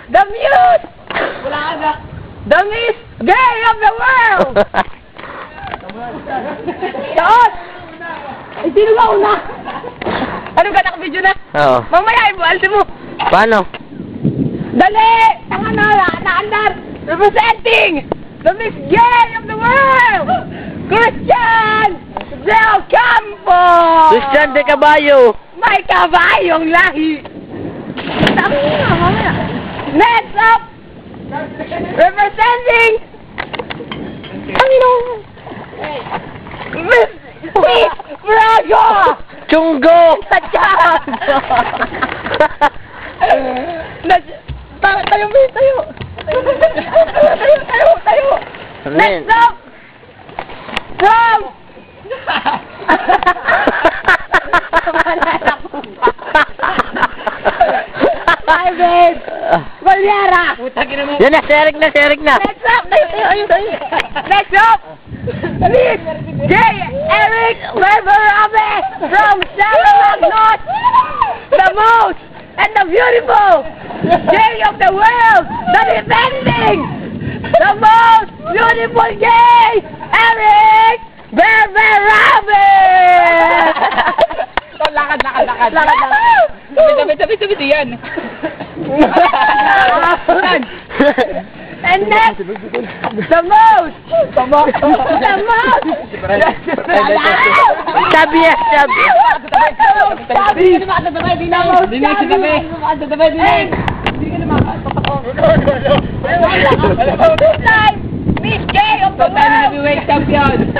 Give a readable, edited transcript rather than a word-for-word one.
The Muse! Wala ka na. The Miss Gay of the World! Taot! Ay, sino ba una? Anong ka naka-video na? Oo. Mamaya, ibualti mo. Paano? Dali! Tanga na, naandar! Representing the Miss Gay of the World! Christian Del Campo! Christian de Caballo! May kabayong lahi! Tama na, mamaya. Next up! Representing Miss Steve Braga! Chunggo! Sadyan! Tayo, Miss, tayo! Tayo! Next up! From... Hi, babe! Valera! Yan na, Eric na. Next up! Tayo! Next up! Miss J. Eric Barbarabe from Salamagnos! The most and the beautiful gay of the world! The defending! The most beautiful gay! Eric Barbarabe! Lakad! Tabi yan! And next, the most! Sabi ya, sabi. Miss Gay of the world! Heavyweight champion!